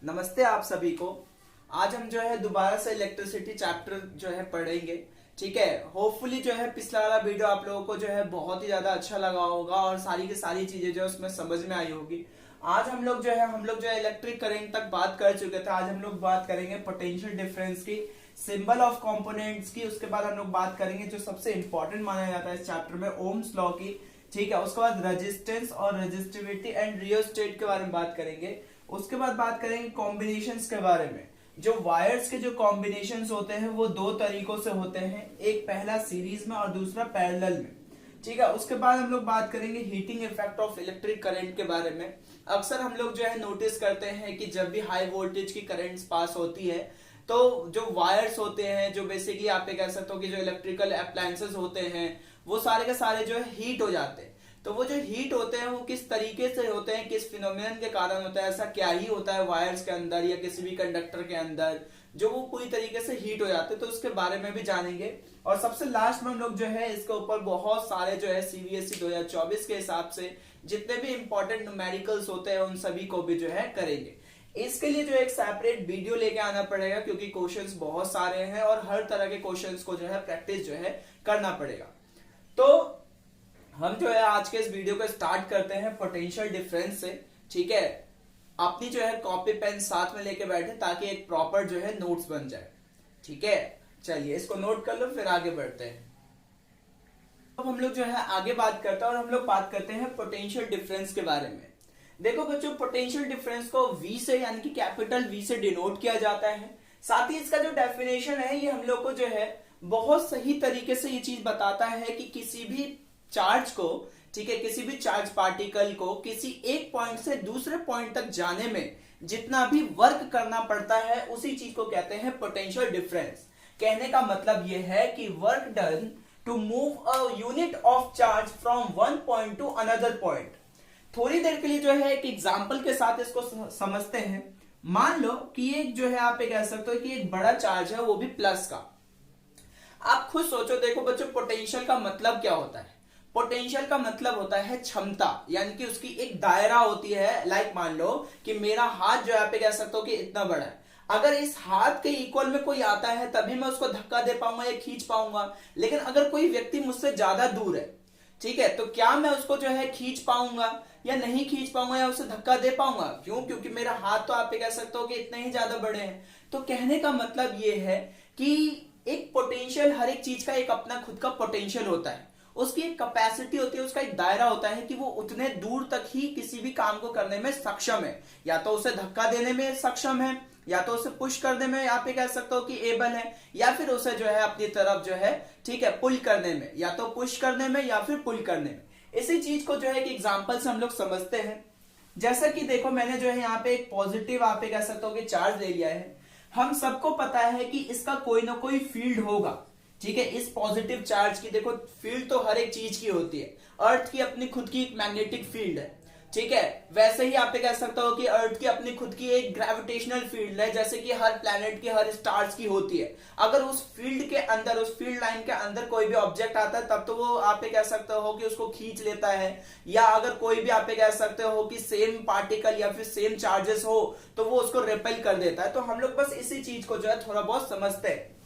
नमस्ते आप सभी को। आज हम जो है दोबारा से इलेक्ट्रिसिटी चैप्टर जो है पढ़ेंगे। ठीक है, होपफुली जो है पिछला वाला वीडियो आप लोगों को जो है बहुत ही ज्यादा अच्छा लगा होगा और सारी की सारी चीजें जो है उसमें समझ में आई होगी। आज हम लोग जो है इलेक्ट्रिक करंट तक बात कर चुके थे। आज हम लोग बात करेंगे पोटेंशियल डिफरेंस की, सिंबल ऑफ कंपोनेंट्स की। उसके बाद हम लोग बात करेंगे जो सबसे इंपॉर्टेंट माना जाता है इस चैप्टर में, ओम्स लॉ की। ठीक है, उसके बाद रेजिस्टेंस और रेजिस्टिविटी एंड रियोस्टेट के बारे में बात करेंगे। उसके बाद बात करेंगे कॉम्बिनेशंस के बारे में। जो वायर्स के जो कॉम्बिनेशंस होते हैं वो दो तरीकों से होते हैं, एक पहला सीरीज में और दूसरा पैरेलल में। ठीक है, उसके बाद हम लोग बात करेंगे heating effect of electric current के बारे में। अक्सर हम लोग जो है नोटिस करते हैं कि जब भी हाई वोल्टेज की करंट्स पास होती है तो जो वायर्स होते हैं, जो बेसिकली आप कह सकते हो कि जो इलेक्ट्रिकल अप्लायंसेस होते हैं वो सारे के सारे जो है हीट हो जाते हैं। तो वो जो हीट होते हैं वो किस तरीके से होते हैं, किस फिनोमिनन के कारण होता है, ऐसा क्या ही होता है वायर्स के अंदर या किसी भी कंडक्टर के अंदर जो वो पूरी तरीके से हीट हो जाते हैं, तो उसके बारे में भी जानेंगे। और सबसे लास्ट में हम लोग जो है इसके ऊपर बहुत सारे जो है सीबीएसई 2024 के हिसाब से जितने भी इंपॉर्टेंट न्यूमेरिकल्स होते हैं उन सभी को भी जो है करेंगे। इसके लिए जो एक सेपरेट वीडियो लेके आना पड़ेगा क्योंकि क्वेश्चंस बहुत सारे हैं और हर तरह के क्वेश्चंस को जो है प्रैक्टिस जो है करना पड़ेगा। तो हम जो है आज के इस वीडियो को स्टार्ट करते हैं पोटेंशियल डिफरेंस से। ठीक है, अपनी जो है कॉपी पेन साथ में लेके बैठे ताकि एक प्रॉपर जो है नोट्स बन जाए। ठीक है, चलिए इसको नोट कर लो फिर आगे बढ़ते हैं। अब हम लोग जो है आगे बात करते हैं और हम लोग बात करते हैं पोटेंशियल डिफरेंस के बारे में। देखो बच्चों, पोटेंशियल डिफरेंस को V से यानी कि कैपिटल V से डिनोट किया जाता है। साथ ही इसका जो डेफिनेशन है ये हम लोग को जो है बहुत सही तरीके से ये चीज बताता है कि किसी भी चार्ज को, ठीक है, किसी भी चार्ज पार्टिकल को किसी एक पॉइंट से दूसरे पॉइंट तक जाने में जितना भी वर्क करना पड़ता है उसी चीज को कहते हैं पोटेंशियल डिफरेंस। कहने का मतलब यह है कि work done to move a unit of charge from one point to another point. थोड़ी देर के लिए जो है एक एग्जांपल के साथ इसको समझते हैं। मान लो कि एक जो है आप कह सकते हो कि एक बड़ा चार्ज है, वो भी प्लस का। आप खुद सोचो, देखो बच्चों, पोटेंशियल का मतलब क्या होता है? पोटेंशियल का मतलब होता है क्षमता, यानी कि उसकी एक दायरा होती है। लाइक मान लो कि मेरा हाथ जो है आप कह सकते हो कि इतना बड़ा है। अगर इस हाथ के इक्वल में कोई आता है तभी मैं उसको धक्का दे पाऊंगा या खींच पाऊंगा। लेकिन अगर कोई व्यक्ति मुझसे ज्यादा दूर है, ठीक है, तो क्या मैं उसको जो है खींच पाऊंगा या नहीं खींच पाऊंगा या उसे धक्का दे पाऊंगा? क्यों? क्योंकि मेरा हाथ तो आप कह सकते हो कि इतने ही ज्यादा बड़े हैं। तो कहने का मतलब ये है कि एक पोटेंशियल, हर एक चीज का एक अपना खुद का पोटेंशियल होता है, उसकी एक कैपेसिटी होती है, उसका एक दायरा होता है कि वो उतने दूर तक ही किसी भी काम को करने में सक्षम है। या तो उसे धक्का देने में सक्षम है, या तो उसे पुश करने में आप कह सकते हो कि एबल है, या फिर उसे जो है अपनी तरफ जो है, ठीक है, पुल करने में, या तो पुश करने में या फिर पुल करने में। इसी चीज को जो है एक एग्जांपल से हम लोग समझते हैं। जैसा कि देखो, मैंने जो है यहाँ पे एक पॉजिटिव आप कह सकते हो कि चार्ज ले लिया है। हम सबको पता है कि इसका कोई ना कोई फील्ड होगा। ठीक है, इस पॉजिटिव चार्ज की देखो फील्ड तो हर एक चीज की होती है। अर्थ की अपनी खुद की एक मैग्नेटिक फील्ड है, ठीक है। वैसे ही आप कह सकते हो कि अर्थ की अपनी खुद की एक ग्रेविटेशनल फील्ड है, जैसे कि हर प्लैनेट की, हर स्टार्स की होती है। अगर उस फील्ड के अंदर, उस फील्ड लाइन के अंदर कोई भी ऑब्जेक्ट आता है तब तो वो आप कह सकते हो कि उसको खींच लेता है। या अगर कोई भी आप कह सकते हो कि सेम पार्टिकल या फिर सेम चार्जेस हो तो वो उसको रिपेल कर देता है। तो हम लोग बस इसी चीज को जो है थोड़ा बहुत समझते हैं।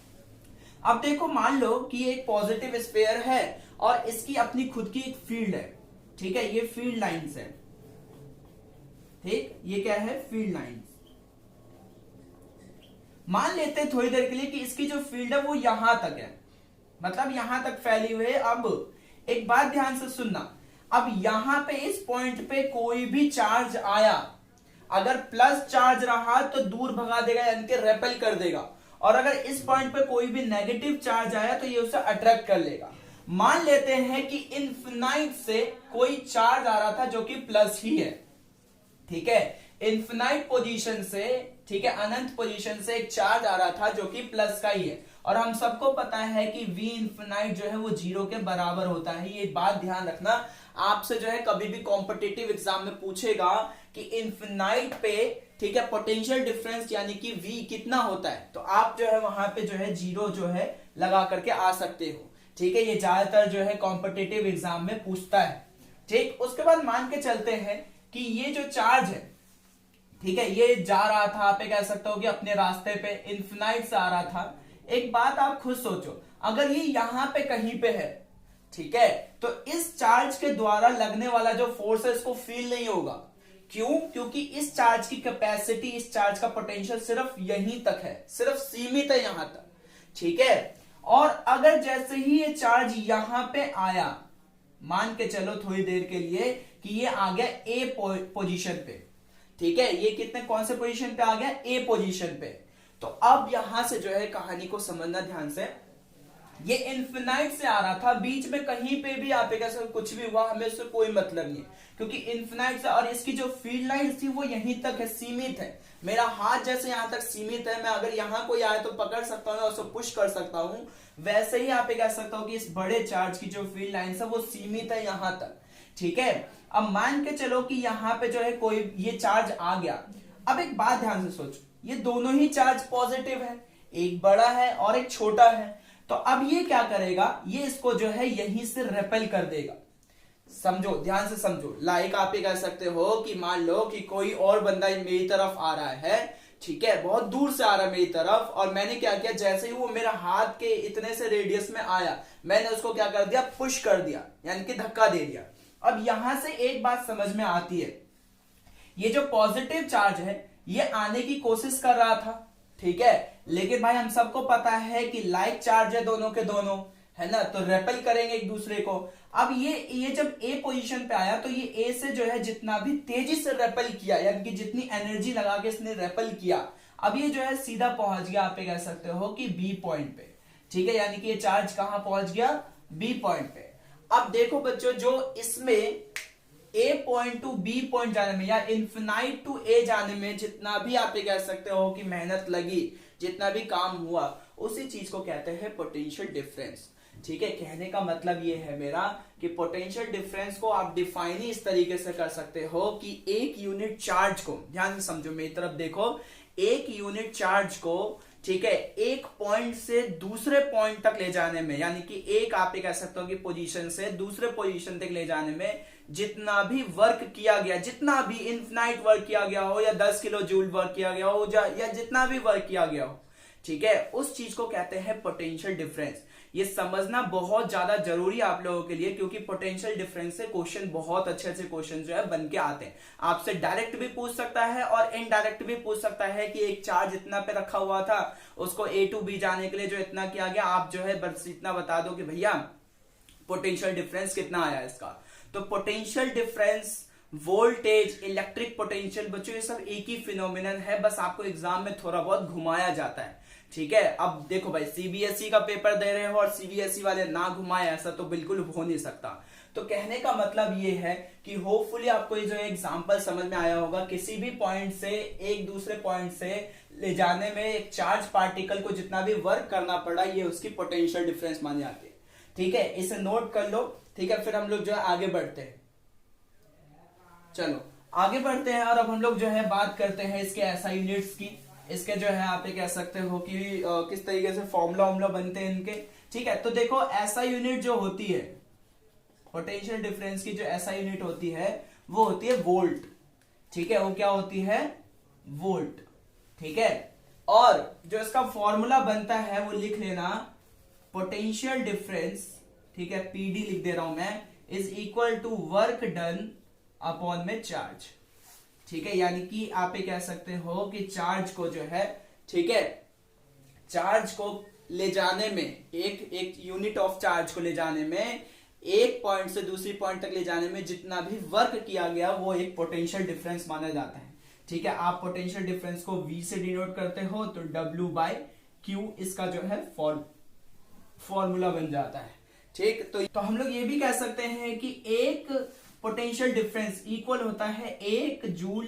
अब देखो, मान लो कि एक पॉजिटिव स्फीयर है और इसकी अपनी खुद की एक फील्ड है। ठीक है, ये फील्ड लाइंस है। ठीक, ये क्या है? Field lines. मान लेते हैं थोड़ी देर के लिए कि इसकी जो फील्ड है वो यहां तक है, मतलब यहां तक फैली हुई है। अब एक बात ध्यान से सुनना, अब यहां पे इस पॉइंट पे कोई भी चार्ज आया, अगर प्लस चार्ज रहा तो दूर भगा देगा, यानी कि रेपेल कर देगा। और अगर इस पॉइंट पे कोई भी नेगेटिव चार्ज आया तो ये उसे अट्रैक्ट कर लेगा। मान लेते हैं कि इन्फिनाइट से कोई चार्ज आ रहा था जो कि प्लस ही है। ठीक है, इन्फिनाइट पोजीशन से, ठीक है, अनंत पोजीशन से एक चार्ज आ रहा था जो कि प्लस का ही है। और हम सबको पता है कि v इन्फिनाइट जो है वो 0 के बराबर होता है। ये बात ध्यान रखना, आपसे जो है कभी भी कॉम्पिटिटिव एग्जाम में पूछेगा कि इन्फिनाइट पे, ठीक है, पोटेंशियल डिफरेंस यानी कि v कितना होता है, तो आप जो है वहां पे जो है 0 जो है लगा करके आ सकते हो। ठीक है, ये ज्यादातर जो है कॉम्पिटिटिव एग्जाम में पूछता है। ठीक, उसके बाद मान के चलते हैं कि ये जो चार्ज है, ठीक है, ये जा रहा था, आप ये कह सकते हो कि अपने रास्ते पे इन्फिनाइट से आ रहा था। एक बात आप खुद सोचो, अगर ये यहां पे कहीं पे है, ठीक है, तो इस चार्ज के द्वारा लगने वाला जो फोर्स है इसको फील नहीं होगा। क्यों? क्योंकि इस चार्ज की कैपेसिटी, इस चार्ज का पोटेंशियल सिर्फ यहीं तक है, सिर्फ सीमित है यहां तक, ठीक है। और अगर जैसे ही ये चार्ज यहां पे आया, मान के चलो थोड़ी देर के लिए कि ये आ गया ए पोजीशन पे, ठीक है, ये कितने कौन से पोजीशन पे आ गया? ए पोजीशन पे। तो अब यहां से जो है कहानी को समझना ध्यान से, ये इन्फिनाइट से आ रहा था, बीच में कहीं पे भी आप कैसे कुछ भी हुआ हमें उससे कोई मतलब नहीं है, क्योंकि इन्फिनाइट से, और इसकी जो फील्ड लाइन थी वो यहीं तक है, सीमित है। मेरा हाथ जैसे यहां तक सीमित है, मैं अगर यहां कोई आए तो पकड़ सकता हूं और उसको पुश कर सकता हूं, वैसे ही आप कह सकता हूं कि इस बड़े चार्ज की जो फील्ड लाइन है वो सीमित है यहां तक, ठीक है। अब मान के चलो कि यहां पे जो है कोई ये चार्ज आ गया। अब एक बात ध्यान से सोचो, ये दोनों ही चार्ज पॉजिटिव है, एक बड़ा है और एक छोटा है। तो अब ये क्या करेगा? ये इसको जो है यहीं से रेपेल कर देगा। समझो, ध्यान से समझो। लाइक आप ये कह सकते हो कि मान लो कि कोई और बंदा मेरी तरफ आ रहा है, ठीक है, बहुत दूर से आ रहा है मेरी तरफ, और मैंने क्या किया, जैसे ही वो मेरा हाथ के इतने से रेडियस में आया, मैंने उसको क्या कर दिया? पुश कर दिया, यानी कि धक्का दे दिया। अब यहां से एक बात समझ में आती है, ये जो पॉजिटिव चार्ज है ये आने की कोशिश कर रहा था, ठीक है, लेकिन भाई हम सबको पता है कि लाइक चार्ज है दोनों के दोनों, है ना, तो रेपेल करेंगे एक दूसरे को। अब ये जब ए पोजीशन पे आया तो ये ए से जो है जितना भी तेजी से रेपेल किया, यानी कि जितनी एनर्जी लगा के इसने रेपेल किया, अब ये जो है सीधा पहुंच गया, आप ये कह सकते हो कि बी पॉइंट पे, ठीक है, यानी कि ये चार्ज कहां पहुंच गया? बी पॉइंट पे। अब देखो बच्चों, जो इसमें ए पॉइंट टू बी पॉइंट जाने में या इन्फिनाइट टू ए जाने में जितना भी आप ये कह सकते हो कि मेहनत लगी, जितना भी काम हुआ, उसी चीज को कहते हैं पोटेंशियल डिफरेंस, ठीक है। कहने का मतलब ये है मेरा कि पोटेंशियल डिफरेंस को आप डिफाइन ही इस तरीके से कर सकते हो कि एक यूनिट चार्ज को, ध्यान से समझो, मेरी तरफ देखो, एक यूनिट चार्ज को, ठीक है, एक पॉइंट से दूसरे पॉइंट तक ले जाने में, यानी कि एक आप कह सकते हो कि पोजीशन से दूसरे पोजीशन तक ले जाने में जितना भी वर्क किया गया, जितना भी इन्फिनाइट वर्क किया गया हो, या 10 किलो जूल वर्क किया गया हो, या जितना भी वर्क किया गया हो, ठीक है, उस चीज को कहते हैं पोटेंशियल डिफरेंस। ये समझना बहुत ज्यादा जरूरी है आप लोगों के लिए, क्योंकि पोटेंशियल डिफरेंस से क्वेश्चन, बहुत अच्छे अच्छे क्वेश्चन जो है बन के आते हैं। आपसे डायरेक्ट भी पूछ सकता है और इनडायरेक्ट भी पूछ सकता है कि एक चार्ज इतना पे रखा हुआ था, उसको ए टू बी जाने के लिए जो इतना किया गया, आप जो है बस इतना बता दो कि भैया पोटेंशियल डिफरेंस कितना आया इसका। तो potential difference, voltage, electric potential, बच्चों ये सब एक ही फिनोमिनन है, बस आपको एग्जाम में थोड़ा बहुत घुमाया जाता है, ठीक है। अब देखो भाई, सीबीएसई का पेपर दे रहे हो और सीबीएसई वाले ना घुमाए, ऐसा तो बिल्कुल हो नहीं सकता। तो कहने का मतलब ये है कि होपफुली आपको ये जो एग्जांपल समझ में आया होगा, किसी भी पॉइंट से एक दूसरे पॉइंट से ले जाने में एक चार्ज पार्टिकल को जितना भी वर्क करना पड़ा, ये उसकी पोटेंशियल डिफरेंस मानी जाती है, ठीक है। इसे नोट कर लो, ठीक है। फिर हम लोग जो है आगे बढ़ते हैं, चलो आगे बढ़ते हैं, और अब हम लोग जो है बात करते हैं इसके एसआई यूनिट्स की। इसके जो है आप ये कह सकते हो कि किस तरीके से फॉर्मूला बनते हैं इनके, ठीक है। तो देखो, एसआई यूनिट जो होती है, पोटेंशियल डिफरेंस की जो एसआई यूनिट होती है वो होती है वोल्ट, ठीक है, वो क्या होती है? वोल्ट, ठीक है। और जो इसका फॉर्मूला बनता है वो लिख लेना, पोटेंशियल डिफरेंस, ठीक है, पीडी लिख दे रहा हूं मैं, is equal to work done upon में चार्ज, ठीक है। यानी कि आप ये कह सकते हो कि चार्ज को जो है, ठीक है, चार्ज को ले जाने में, एक यूनिट ऑफ चार्ज को ले जाने में, एक पॉइंट से दूसरी पॉइंट तक ले जाने में जितना भी वर्क किया गया वो एक पोटेंशियल डिफरेंस माना जाता है, ठीक है। आप पोटेंशियल डिफरेंस को V से डिनोट करते हो, तो W/Q इसका जो है फॉर्मूला बन जाता है, ठीक। तो हम लोग ये भी कह सकते हैं कि एक पोटेंशियल डिफरेंस इक्वल होता है 1 जूल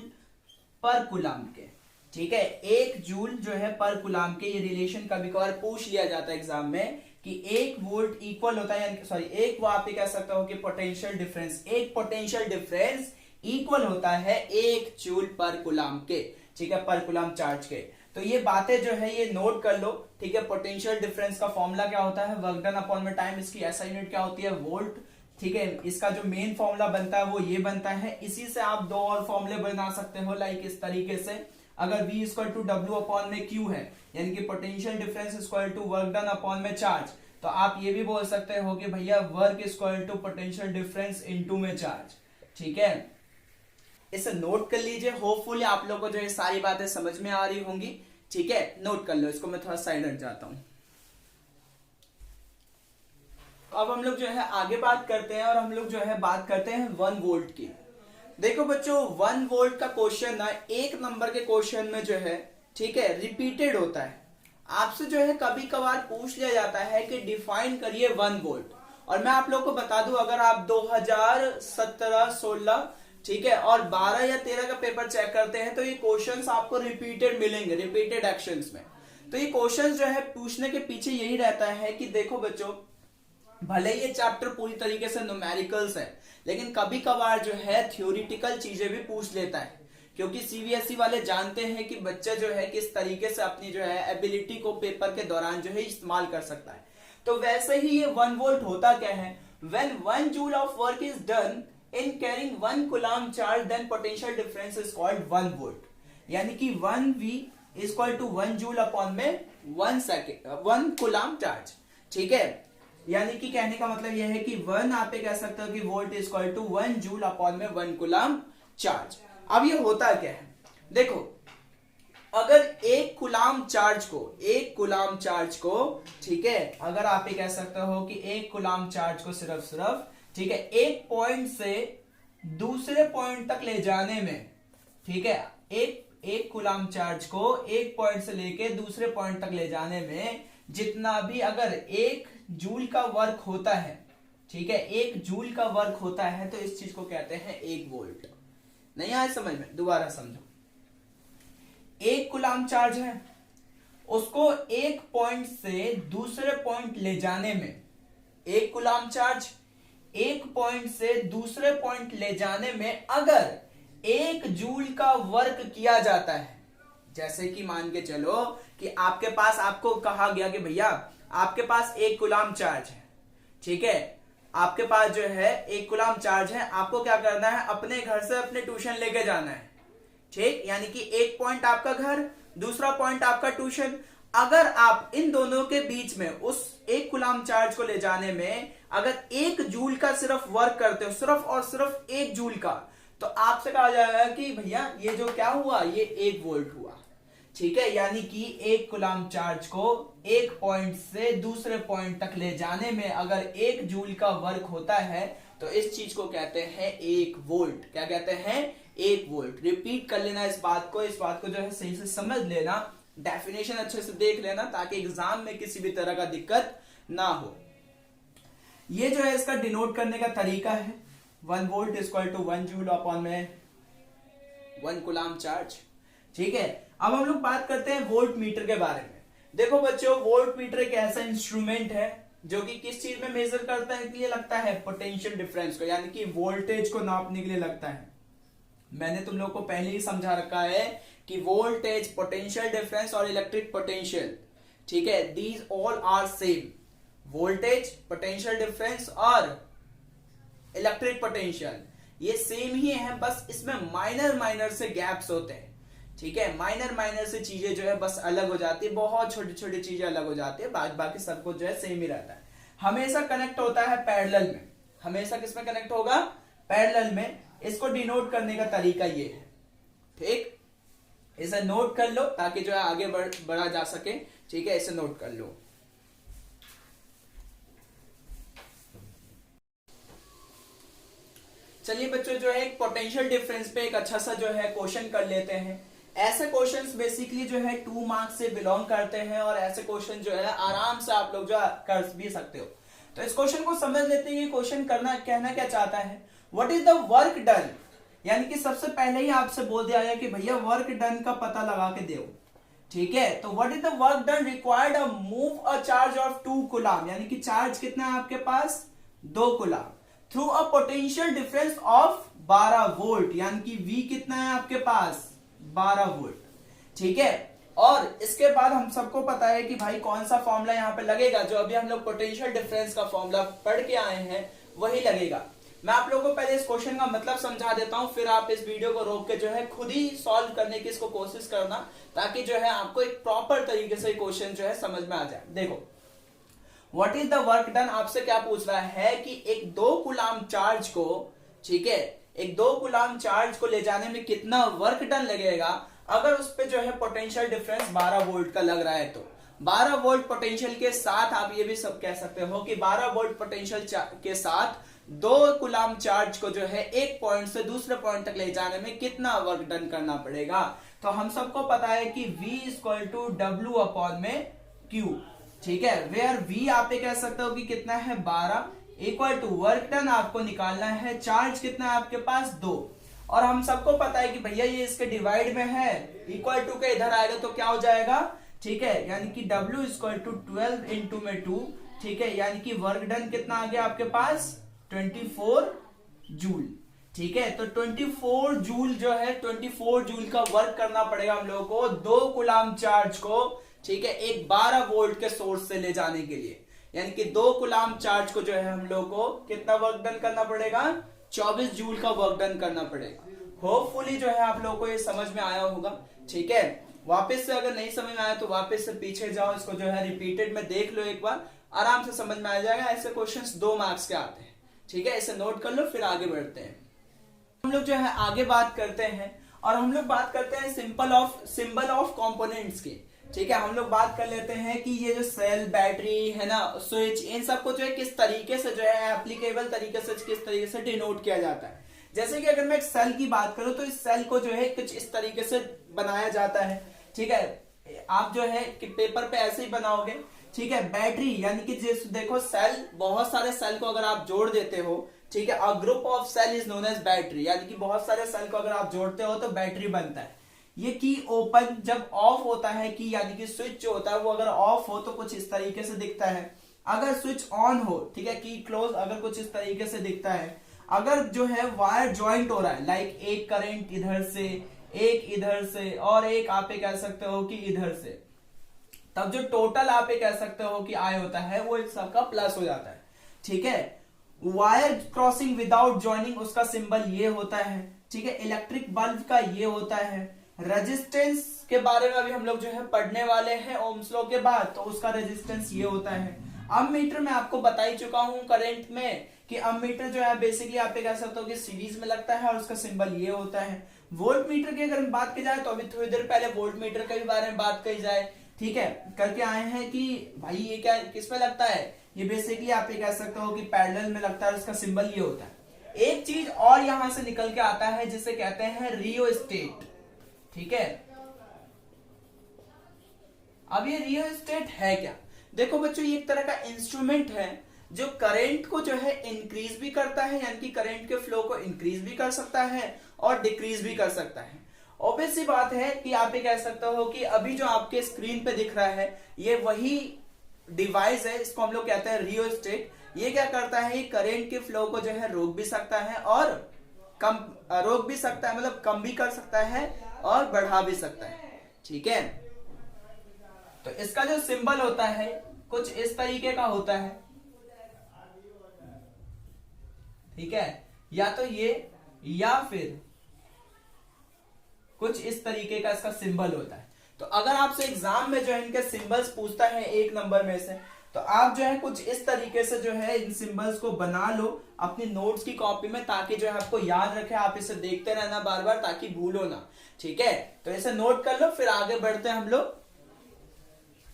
पर कूलम के, ठीक है। 1 जूल जो है पर कूलम के, ये रिलेशन कभी कभार पूछ लिया जाता है एग्जाम में कि 1 वोल्ट इक्वल होता है, यानी सॉरी, एक वो आप ये कह सकते हो कि पोटेंशियल डिफरेंस, एक पोटेंशियल डिफरेंस इक्वल होता है 1 जूल पर कूलम के, ठीक है, पर कूलम चार्ज के। तो ये बातें जो है ये नोट कर लो, ठीक है। पोटेंशियल डिफरेंस का फॉर्मूला क्या होता है? वर्क डन अपॉन में टाइम, इसकी एसआई यूनिट क्या होती है? वोल्ट, ठीक है, इसका जो मेन फॉर्मूला बनता है वो ये बनता है। इसी से आप दो और फॉर्मूले बना सकते हो, लाइक इस तरीके से, अगर V equal to W upon में Q है, यानी कि potential difference equal to work done upon में चार्ज, तो आप ये भी बोल सकते हो कि भैया work equal to potential difference into में चार्ज। ठीक है, इसे नोट कर लीजिए। होपफुली आप लोगों को जो ये सारी बातें समझ में आ रही होंगी। ठीक है, नोट कर लो इसको। मैं थोड़ा साइड हट जाता हूं। अब हम लोग जो है आगे बात करते हैं, और हम लोग जो है बात करते हैं 1 वोल्ट की। देखो बच्चों, 1 वोल्ट का क्वेश्चन ना एक नंबर के क्वेश्चन में जो है, ठीक है, रिपीटेड होता है। आपसे जो है कभी कभार पूछ लिया जाता है कि डिफाइन करिए 1 वोल्ट। और मैं आप लोग को बता दूं, अगर आप 2017, 16, ठीक है, और 12 या 13 का पेपर चेक करते हैं तो ये क्वेश्चंस आपको रिपीटेड मिलेंगे, रिपीटेड एक्शंस में। तो ये क्वेश्चंस जो है पूछने के पीछे यही रहता है कि देखो बच्चों, भले ये चैप्टर पूरी तरीके से न्यूमेरिकल्स है, लेकिन कभी कभार जो है थ्योरेटिकल चीजें भी पूछ लेता है, क्योंकि सीबीएसई वाले जानते हैं कि बच्चा जो है किस तरीके से अपनी जो है एबिलिटी को पेपर के दौरान जो है इस्तेमाल कर सकता है। तो वैसे ही ये 1 वोल्ट होता क्या है, when 1 joule of work is done in carrying 1 coulomb charge, then potential difference is called 1 volt. यानी कि 1V is equal to 1 joule upon में 1 कूलम्ब चार्ज। ठीक है, यानी कि कहने का मतलब यह है कि 1 आप कह सकते हो कि volt is equal to 1 joule upon में 1 कूलम्ब चार्ज। अब ये होता क्या है, देखो, अगर 1 कूलम्ब चार्ज को, ठीक है, अगर आप ये कह सकते हो कि 1 कूलम्ब चार्ज को सिर्फ, ठीक है, एक पॉइंट से दूसरे पॉइंट तक ले जाने में, ठीक है, एक कूलम्ब चार्ज को एक पॉइंट से लेके दूसरे पॉइंट तक ले जाने में जितना भी अगर 1 जूल का वर्क होता है, ठीक है, 1 जूल का वर्क होता है, तो इस चीज को कहते हैं 1 वोल्ट। नहीं आया समझ में? दोबारा समझो। 1 कूलम्ब चार्ज है, उसको एक पॉइंट से दूसरे पॉइंट ले जाने में, 1 कूलम्ब चार्ज एक पॉइंट से दूसरे पॉइंट ले जाने में अगर 1 जूल का वर्क किया जाता है, जैसे कि मान के चलो कि आपके पास, आपको कहा गया कि भैया आपके पास 1 कूलम्ब चार्ज है, ठीक है, आपके पास जो है 1 कूलम्ब चार्ज है, आपको क्या करना है, अपने घर से अपने ट्यूशन लेके जाना है। ठीक, यानी कि एक पॉइंट आपका घर, दूसरा पॉइंट आपका ट्यूशन। अगर आप इन दोनों के बीच में उस 1 कूलम्ब चार्ज को ले जाने में अगर 1 जूल का सिर्फ वर्क करते हो, सिर्फ और सिर्फ 1 जूल का, तो आपसे कहा जाएगा कि भैया ये जो क्या हुआ, ये 1 वोल्ट हुआ। ठीक है, यानी कि 1 कूलम्ब चार्ज को एक पॉइंट से दूसरे पॉइंट तक ले जाने में अगर 1 जूल का वर्क होता है, तो इस चीज को कहते हैं 1 वोल्ट। क्या कहते हैं? 1 वोल्ट। रिपीट कर लेना इस बात को जो है सही से समझ लेना, डेफिनेशन अच्छे से देख लेना, ताकि एग्जाम में किसी भी तरह का दिक्कत ना हो। ये जो है इसका डिनोट करने का तरीका है, 1 volt is equal to 1 joule upon में 1 कूलम्ब चार्ज। ठीक है, अब हम लोग बात करते हैं वोल्ट मीटर के बारे में। देखो बच्चों, वोल्ट मीटर एक ऐसा इंस्ट्रूमेंट है जो कि किस चीज में मेजर करता है, के लिए लगता है पोटेंशियल डिफरेंस को, यानी कि वोल्टेज को नापने के लिए लगता है। मैंने तुम लोग को पहले ही समझा रखा है कि वोल्टेज, पोटेंशियल डिफरेंस और इलेक्ट्रिक पोटेंशियल, ठीक है, these all are same. Voltage, potential difference और इलेक्ट्रिक पोटेंशियल ये सेम ही है, बस इसमें माइनर से गैप्स होते हैं। ठीक है, माइनर से चीजें जो है बस अलग हो जाती है, बहुत छोटी छोटी चीजें अलग हो जाती है, बाकी सब कुछ जो है सेम ही रहता है। हमेशा कनेक्ट होता है पैरेलल में। हमेशा किसमें कनेक्ट होगा? पैरेलल में। इसको डिनोट करने का तरीका ये है। ठीक, इसे नोट कर लो ताकि जो है आगे बढ़ा जा सके। ठीक है, इसे नोट कर लो। चलिए बच्चों, जो है एक पोटेंशियल डिफरेंस पे एक अच्छा सा जो है क्वेश्चन कर लेते हैं। ऐसे क्वेश्चंस बेसिकली जो है 2 मार्क्स से बिलोंग करते हैं, और ऐसे क्वेश्चन जो है आराम से आप लोग जो कर भी सकते हो। तो इस क्वेश्चन को समझ लेते हैं। ये क्वेश्चन कहना क्या चाहता है, what is the work done, यानी कि सबसे पहले ही आपसे बोल दिया गया कि भैया वर्क डन का पता लगा के दो। ठीक है, तो what is the work done required a move a charge of 2 coulomb, यानी कि चार्ज कितना है आपके पास? 2 coulomb, through a potential difference of 12 volt, यानी कि V कितना है आपके पास? 12 वोल्ट। ठीक है, और इसके बाद हम सबको पता है कि भाई कौन सा फॉर्मूला यहाँ पे लगेगा, जो अभी हम लोग पोटेंशियल डिफरेंस का फॉर्मूला पढ़ के आए हैं, वही लगेगा। मैं आप लोगों को पहले इस क्वेश्चन का मतलब समझा देता हूं, फिर आप इस वीडियो को रोक के जो है खुद ही सॉल्व करने की इसको कोशिश करना, ताकि जो है आपको एक प्रॉपर तरीके से क्वेश्चन जो है समझ में आ जाए। देखो, what is the work done, आपसे क्या पूछ रहा है कि एक 2 कूलाम चार्ज को, ठीक है, एक 2 कूलाम चार्ज को ले जाने में कितना वर्क डन लगेगा अगर उस पे जो है पोटेंशियल डिफरेंस 12 वोल्ट का लग रहा है। तो 12 वोल्ट पोटेंशियल के साथ आप ये भी सब कह सकते हो कि 12 वोल्ट पोटेंशियल के साथ 2 कूलाम चार्ज को जो है एक पॉइंट से दूसरे पॉइंट तक ले जाने में कितना वर्क डन करना पड़ेगा। तो हम सबको पता है कि V equal to W upon में Q, ठीक है, वेयर V आप ये कह सकते हो कि कितना है 12, इक्वल टू वर्क डन आपको निकालना है, चार्ज कितना है आपके पास 2, और हम सबको पता है कि भैया ये इसके डिवाइड में है, इक्वल टू के इधर आएगा तो क्या हो जाएगा, ठीक है, यानी कि W इक्वल टू 12 इंटू में 2, ठीक है, यानी कि वर्क डन कितना आ गया आपके पास 24 जूल, ठीक है। तो 24 जूल जो है 24 जूल का वर्क करना पड़ेगा हम लोगों को 2 कूलाम चार्ज को, ठीक है, एक 12 वोल्ट के सोर्स से ले जाने के लिए, यानी कि 2 कूलाम चार्ज को जो है हम लोग को कितना वर्क डन करना पड़ेगा, 24 जूल का वर्क डन करना पड़ेगा। होपफुली जो है आप लोगों को ये समझ में आया होगा, ठीक है। वापस से अगर नहीं समझ में आया तो वापस से पीछे जाओ, इसको जो है रिपीटेड में देख लो एक बार, आराम से समझ में आ जाएगा। ऐसे क्वेश्चंस 2 मार्क्स के आते हैं, ठीक है, इसे नोट कर लो, फिर आगे बढ़ते हैं। हम लोग जो है आगे बात करते हैं, और हम लोग बात करते हैं सिंबल ऑफ कंपोनेंट्स की, ठीक है। हम लोग बात कर लेते हैं कि ये जो सेल, बैटरी है ना, स्विच, इन सबको जो है किस तरीके से जो है एप्लीकेबल तरीके से किस तरीके से डिनोट किया जाता है। जैसे कि अगर मैं एक सेल की बात करूं तो इस सेल को जो है कुछ इस तरीके से बनाया जाता है, ठीक है, आप जो है कि पेपर पे ऐसे ही बनाओगे, ठीक है। बैटरी यानी कि देखो सेल, बहुत सारे सेल को अगर आप जोड़ देते हो, ठीक है, a group of cell is known as battery, यानी कि बहुत सारे सेल को अगर आप जोड़ते हो तो बैटरी बनता है। ये की ओपन जब ऑफ होता है, की यानी कि स्विच जो होता है वो अगर ऑफ हो तो कुछ इस तरीके से दिखता है, अगर स्विच ऑन हो, ठीक है, की क्लोज, अगर कुछ इस तरीके से दिखता है। अगर जो है वायर ज्वाइंट हो रहा है, लाइक एक करंट इधर से, एक इधर से, और एक आप ये कह सकते हो कि इधर से, तब जो टोटल आप ये कह सकते हो कि आई होता है वो इन सबका प्लस हो जाता है, ठीक है। वायर क्रॉसिंग विदाउट ज्वाइनिंग, उसका सिंबल ये होता है, ठीक है। इलेक्ट्रिक बल्ब का ये होता है। रेजिस्टेंस के बारे में अभी हम लोग जो है पढ़ने वाले हैं ओम्स लॉ के बाद, तो उसका रेजिस्टेंस ये होता है। अमीटर में आपको बता ही चुका हूं करंट में कि अमीटर जो है बेसिकली आप ये कह सकते हो कि सीरीज में लगता है और उसका सिंबल ये होता है। वोल्ट मीटर की अगर बात की जाए तो अभी थोड़ी देर पहले वोल्ट मीटर के बारे में बात की जाए, ठीक है, करके आए हैं कि भाई ये क्या किस में लगता है, ये बेसिकली आप ये कह सकते हो कि पैरेलल में लगता है, उसका सिंबल ये होता है। एक चीज और यहां से निकल के आता है जिसे कहते हैं रियोस्टेट, ठीक है। अब ये रियोस्टेट है क्या, देखो बच्चों, ये एक तरह का इंस्ट्रूमेंट है जो करंट को जो है इंक्रीज भी करता है, यानी कि करंट के फ्लो को इंक्रीज भी कर सकता है और डिक्रीज भी कर सकता है। ऑब्वियस सी बात है कि आप ये कह सकते हो कि अभी जो आपके स्क्रीन पे दिख रहा है ये वही डिवाइस है, इसको हम लोग कहते हैं रियोस्टेट। ये क्या करता है, ये करंट के फ्लो को जो है रोक भी सकता है और रोक भी सकता है, मतलब कम भी कर सकता है और बढ़ा भी सकता है, ठीक है। तो इसका जो सिंबल होता है कुछ इस तरीके का होता है, ठीक है, या तो ये या फिर कुछ इस तरीके का इसका सिंबल होता है। तो अगर आपसे एग्जाम में जो है इनके सिंबल्स पूछता है 1 नंबर में से, तो आप जो है कुछ इस तरीके से जो है इन सिंबल्स को बना लो अपनी नोट्स की कॉपी में, ताकि जो है आपको याद रखे, आप इसे देखते रहना बार बार ताकि भूलो ना, ठीक है। तो इसे नोट कर लो, फिर आगे बढ़ते हैं हम लोग।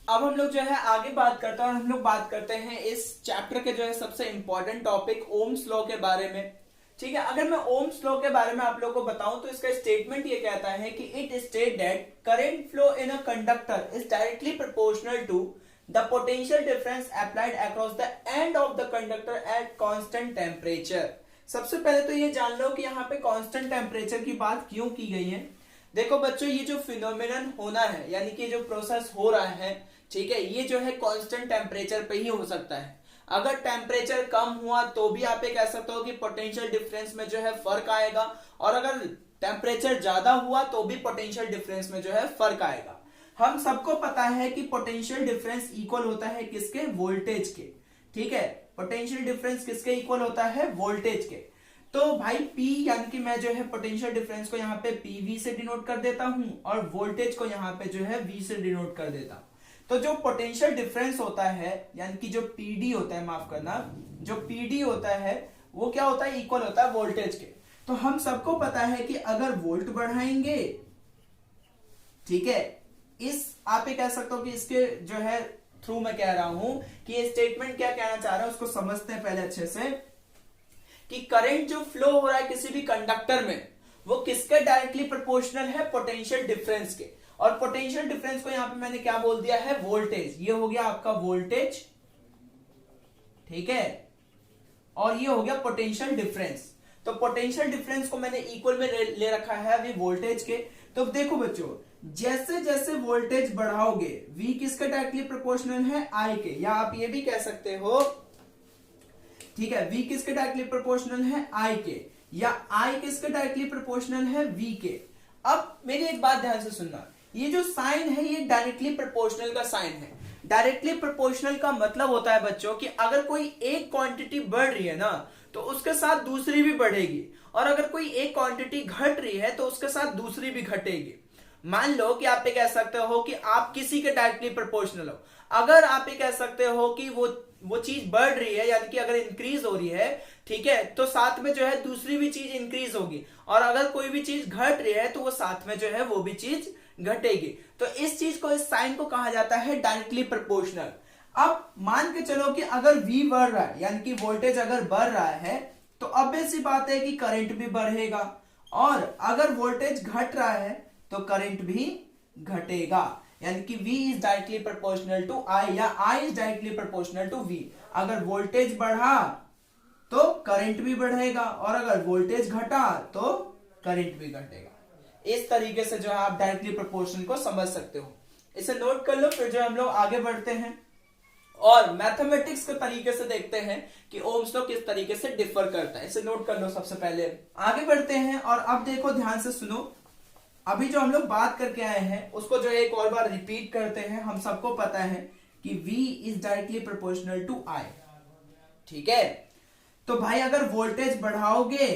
अब हम लोग जो है आगे बात करते हैं और हम लोग बात करते हैं इस चैप्टर के जो है सबसे इंपॉर्टेंट टॉपिक ओम्स लॉ के बारे में, ठीक है। अगर मैं ओम्स लॉ के बारे में आप लोगों को बताऊं तो इसका स्टेटमेंट ये कहता है कि it state that current flow in a conductor is directly proportional to the potential difference applied across the end of the conductor at constant temperature. सबसे पहले तो ये जान लो कि यहाँ पे कांस्टेंट टेम्परेचर की बात क्यों की गई है। देखो बच्चों, ये जो फिनोमिनन होना है, यानी कि जो प्रोसेस हो रहा है, ठीक है, ये जो है कांस्टेंट टेम्परेचर पे ही हो सकता है। अगर टेम्परेचर कम हुआ तो भी आप ये कह सकते हो कि पोटेंशियल डिफरेंस में जो है फर्क आएगा, और अगर टेम्परेचर ज्यादा हुआ तो भी पोटेंशियल डिफरेंस में जो है फर्क आएगा। हम सबको पता है कि पोटेंशियल डिफरेंस इक्वल होता है किसके, वोल्टेज के, ठीक है। पोटेंशियल डिफरेंस किसके इक्वल होता है, वोल्टेज के। तो भाई P यानी कि मैं जो है पोटेंशियल डिफरेंस को यहाँ पे PV से डिनोट कर देता हूं और वोल्टेज को यहाँ पे जो है V से डिनोट कर देता हूं। तो जो पोटेंशियल डिफरेंस होता है यानी कि जो PD होता है, माफ करना, जो PD होता है वो क्या होता है, इक्वल होता है वोल्टेज के। तो हम सबको पता है कि अगर वोल्ट बढ़ाएंगे, ठीक है, इस आप ये कह सकते हो कि इसके जो है थ्रू मैं कह रहा हूं कि ये स्टेटमेंट क्या कहना चाह रहा है उसको समझते हैं पहले अच्छे से, कि करंट जो फ्लो हो रहा है किसी भी कंडक्टर में वो किसके डायरेक्टली प्रोपोर्शनल है, पोटेंशियल डिफरेंस के। और पोटेंशियल डिफरेंस को यहां पे मैंने क्या बोल दिया है, वोल्टेज। ये हो गया आपका वोल्टेज, ठीक है, और ये हो गया पोटेंशियल डिफरेंस। तो पोटेंशियल डिफरेंस को मैंने इक्वल में ले रखा है अभी वोल्टेज के। तो देखो बच्चों, जैसे जैसे वोल्टेज बढ़ाओगे V किसके डायरेक्टली प्रोपोर्शनल है, I के, या आप ये भी कह सकते हो, ठीक है, V किसके डायरेक्टली प्रोपोर्शनल है, I के, या I किसके डायरेक्टली प्रोपोर्शनल है, V के। अब मेरी एक बात ध्यान से सुनना, ये जो साइन है ये डायरेक्टली प्रोपोर्शनल का साइन है। डायरेक्टली प्रोपोर्शनल का मतलब होता है बच्चों कि अगर कोई एक क्वांटिटी बढ़ रही है ना तो उसके साथ दूसरी भी बढ़ेगी, और अगर कोई एक क्वांटिटी घट रही है तो उसके साथ दूसरी भी घटेगी। मान लो कि आप ये कह सकते हो कि आप किसी के डायरेक्टली प्रोपोर्शनल हो, अगर आप ये कह सकते हो कि वो चीज बढ़ रही है यानी कि अगर इंक्रीज हो रही है, ठीक है, तो साथ में जो है दूसरी भी चीज इंक्रीज होगी, और अगर कोई भी चीज घट रही है तो वो साथ में जो है वो भी चीज घटेगी। तो इस चीज को, इस साइन को कहा जाता है डायरेक्टली प्रोपोर्शनल। अब मान के चलो कि अगर V बढ़ रहा है यानी कि वोल्टेज अगर बढ़ रहा है तो ऑब्वियस सी बात है कि करंट भी बढ़ेगा, और अगर वोल्टेज घट रहा है तो करंट भी घटेगा, यानी कि V is directly proportional to I या I is directly proportional to V। अगर वोल्टेज बढ़ा तो करंट भी बढ़ेगा, और अगर वोल्टेज घटा तो करंट भी घटेगा। इस तरीके से जो है आप डायरेक्टली प्रोपोर्शनल को समझ सकते हो। इसे नोट कर लो, फिर जो हम लोग आगे बढ़ते हैं और मैथमेटिक्स के तरीके से देखते हैं कि ओम्स लॉ किस तरीके से डिफर करता है। इसे नोट कर लो सबसे पहले, आगे बढ़ते हैं। और अब देखो ध्यान से सुनो, अभी जो हम लोग बात करके आए हैं उसको जो एक और बार रिपीट करते हैं। हम सबको पता है कि V is directly proportional to I, ठीक है। तो भाई अगर वोल्टेज बढ़ाओगे,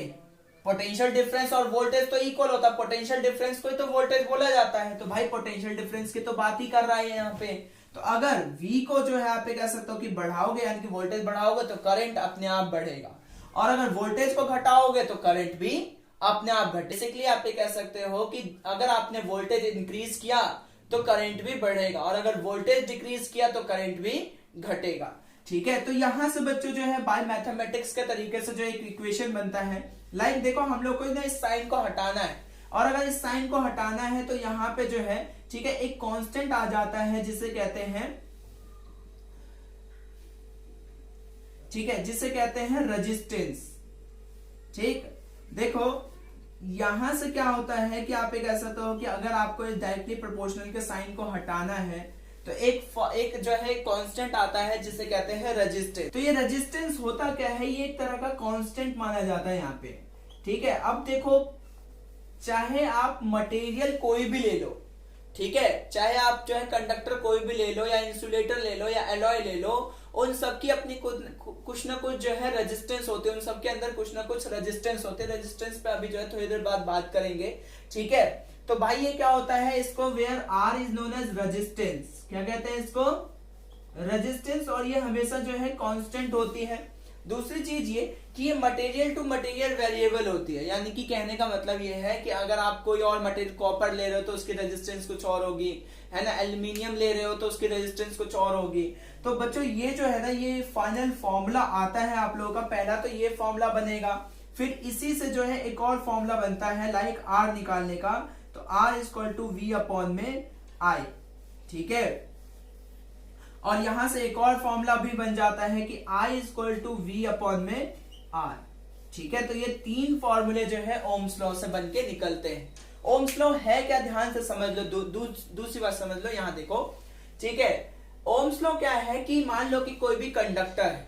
पोटेंशियल डिफरेंस और वोल्टेज तो इक्वल होता है, पोटेंशियल डिफरेंस को ही तो वोल्टेज बोला जाता है, तो भाई पोटेंशियल डिफरेंस की तो बात ही कर रहा है यहाँ पे। तो अगर V को जो है आप कह सकते हो कि बढ़ाओगे यानी कि वोल्टेज बढ़ाओगे तो करंट अपने आप बढ़ेगा, और अगर वोल्टेज को घटाओगे तो करंट भी अपने आप घटे। बेसिकली आप ये कह सकते हो कि अगर आपने वोल्टेज इंक्रीज किया तो करंट भी बढ़ेगा, और अगर वोल्टेज डिक्रीज किया तो करंट भी घटेगा, ठीक है। तो यहां से बच्चों जो है बाय मैथमेटिक्स के तरीके से जो एक इक्वेशन बनता है, लाइक देखो हम लोग को ना इस साइन को हटाना है, और अगर इस साइन को हटाना है तो यहाँ पे जो है, ठीक है, एक कांस्टेंट आ जाता है जिसे कहते हैं, ठीक है, जिसे कहते हैं रेजिस्टेंस, ठीक। देखो यहां से क्या होता है कि आप ये कह सकते हो कि अगर आपको इस डायरेक्टली प्रोपोर्शनल के साइन को हटाना है तो एक जो है कांस्टेंट आता है जिसे कहते हैं रेजिस्टेंस। तो ये रेजिस्टेंस होता क्या है, ये एक तरह का कांस्टेंट माना जाता है यहाँ पे, ठीक है। अब देखो, चाहे आप मटेरियल कोई भी ले लो, ठीक है, चाहे आप जो है कंडक्टर कोई भी ले लो या इंसुलेटर ले लो या एलॉय ले लो, उन सबकी अपनी कुछ ना कुछ जो है रेजिस्टेंस होते हैं, उन सबके अंदर कुछ ना कुछ रेजिस्टेंस होते हैं। रेजिस्टेंस पे अभी जो है थोड़ी देर बाद बात करेंगे, ठीक है। तो भाई ये क्या होता है, इसको where R is known as resistance, क्या कहते हैं इसको, रेजिस्टेंस, और ये हमेशा जो है कांस्टेंट होती है। दूसरी चीज ये कि ये मटेरियल टू मटेरियल वेरिएबल होती है, यानी कि कहने का मतलब ये है कि अगर आप कोई और मटेरियल, कॉपर ले रहे हो तो उसकी रेजिस्टेंस कुछ और होगी, है ना, एल्यूमिनियम ले रहे हो तो उसकी रेजिस्टेंस कुछ और होगी। तो बच्चों ये जो है ना, ये फाइनल फॉर्मूला आता है आप लोगों का, पहला तो ये फॉर्मूला बनेगा, फिर इसी से जो है एक और फॉर्मूला बनता है लाइक R निकालने का, तो R equal to V upon में I, ठीक है। और यहां से एक और फॉर्मूला भी बन जाता है कि I equal to V upon में R, ठीक है। तो ये तीन फॉर्मूले जो है ओम्स लॉ से बन के निकलते हैं। ओम्स लॉ है क्या, ध्यान से समझ लो, दूसरी बात समझ लो, यहां देखो, ठीक है। ओम्स लॉ क्या है कि मान लो कि कोई भी कंडक्टर है,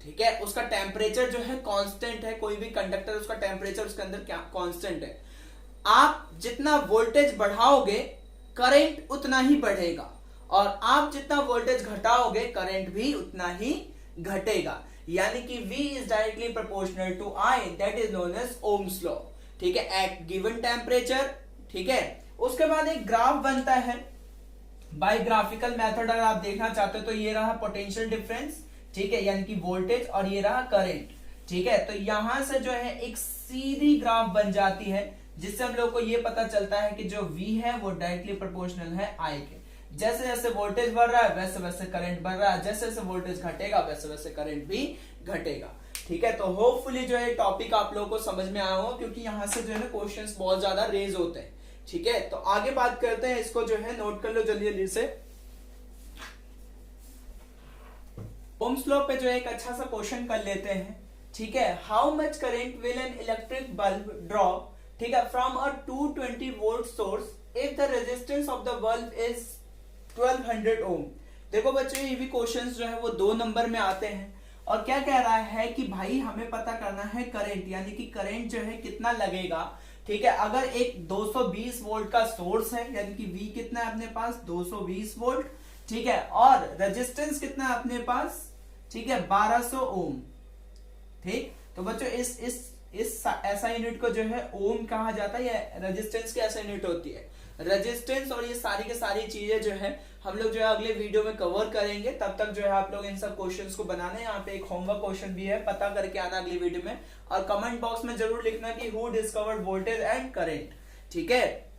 ठीक है, उसका टेम्परेचर जो है कांस्टेंट है, कोई भी कंडक्टर उसका टेम्परेचर उसके अंदर क्या कांस्टेंट है। आप जितना वोल्टेज बढ़ाओगे करंट उतना ही बढ़ेगा, और आप जितना वोल्टेज घटाओगे करंट भी उतना ही घटेगा। यानी कि V is directly proportional to I, that is known as Ohm's law. ठीक है, एट गिवन टेम्परेचर। ठीक है, उसके बाद एक ग्राफ बनता है बाय ग्राफिकल मेथड। अगर आप देखना चाहते हो तो ये रहा पोटेंशियल डिफरेंस, ठीक है, यानी कि वोल्टेज, और ये रहा करंट। ठीक है, तो यहां से जो है एक सीधी ग्राफ बन जाती है, जिससे हम लोग को ये पता चलता है कि जो V है वो डायरेक्टली प्रोपोर्शनल है I के। जैसे जैसे वोल्टेज बढ़ रहा है वैसे वैसे करंट बढ़ रहा है, जैसे जैसे वोल्टेज घटेगा वैसे वैसे करंट भी घटेगा। ठीक है, तो होपफुली जो है टॉपिक आप लोगों को समझ में आया होगा, क्योंकि यहाँ से जो है ना क्वेश्चंस बहुत ज्यादा रेज होते हैं। ठीक है, तो आगे बात करते हैं, इसको जो है नोट कर लो जल्दी जल्दी से। ओम्स लॉ पे जो है एक अच्छा सा क्वेश्चन कर लेते हैं। ठीक है, how much current will an electric bulb draw, ठीक है, from a 220 volt source if the resistance of the bulb is 1200 ओम। देखो बच्चों, ये भी क्वेश्चंस जो है वो 2 नंबर में आते हैं, और क्या कह रहा है कि भाई हमें पता करना है करंट, यानी कि करंट जो है कितना लगेगा। ठीक है, अगर एक 220 वोल्ट का सोर्स है, यानी कि V कितना है अपने पास 220 वोल्ट, ठीक है, और रेजिस्टेंस कितना है अपने पास, ठीक है, 1200 ओम। ठीक, तो बच्चों इस ऐसा यूनिट को जो है ओम कहा जाता है, या रेजिस्टेंस की ऐसा यूनिट होती है। रेजिस्टेंस और ये सारी के सारी चीजें जो है हम लोग जो है अगले वीडियो में कवर करेंगे। तब तक जो है आप लोग इन सब क्वेश्चंस को बनाने, यहाँ पे एक होमवर्क क्वेश्चन भी है, पता करके आना अगली वीडियो में, और कमेंट बॉक्स में जरूर लिखना कि who discovered voltage and current. ठीक है,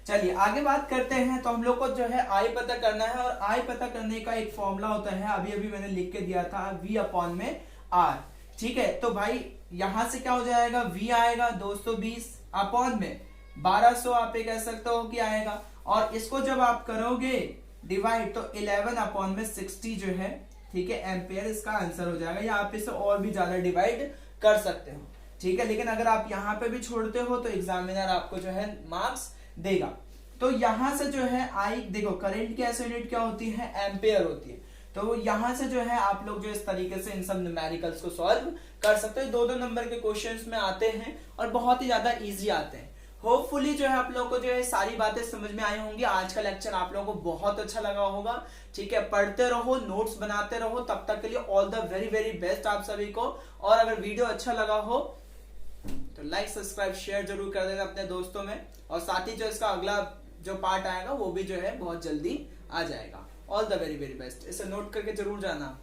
चलिए आगे बात करते हैं। तो हम लोग को जो है I पता करना है, और I पता करने का एक फॉर्मूला होता है, अभी अभी मैंने लिख के दिया था, V अपॉन में R। ठीक है, तो भाई यहां से क्या हो जाएगा, V आएगा 220 अपॉन में 1200, आप ये कह सकते हो कि आएगा, और इसको जब आप करोगे डिवाइड तो 11 अपॉन में 60 जो है, ठीक है, एम्पेयर इसका आंसर हो जाएगा, या आप इसे और भी ज्यादा डिवाइड कर सकते हो। ठीक है, लेकिन अगर आप यहाँ पे भी छोड़ते हो तो एग्जामिनर आपको जो है मार्क्स देगा। तो यहां से जो है I, देखो करंट की ऐसी यूनिट क्या होती है, एम्पेयर होती है। तो यहां से जो है आप लोग जो इस तरीके से इन सब न्यूमेरिकल्स को सॉल्व कर सकते हो। 2-2 नंबर के क्वेश्चंस में आते हैं, और बहुत ही ज्यादा इजी आते हैं। होपफुली जो है आप लोगों को जो है सारी बातें समझ में आई होंगी। आज का लेक्चर आप लोगों को बहुत अच्छा लगा होगा। ठीक है, पढ़ते रहो, नोट्स बनाते रहो। तब तक के लिए all the very very best आप सभी को। और अगर वीडियो अच्छा लगा हो तो लाइक सब्सक्राइब शेयर जरूर कर देना अपने दोस्तों में, और साथ ही जो इसका अगला जो पार्ट आएगा वो भी जो है बहुत जल्दी आ जाएगा। All the very very best, इसे नोट करके जरूर जाना।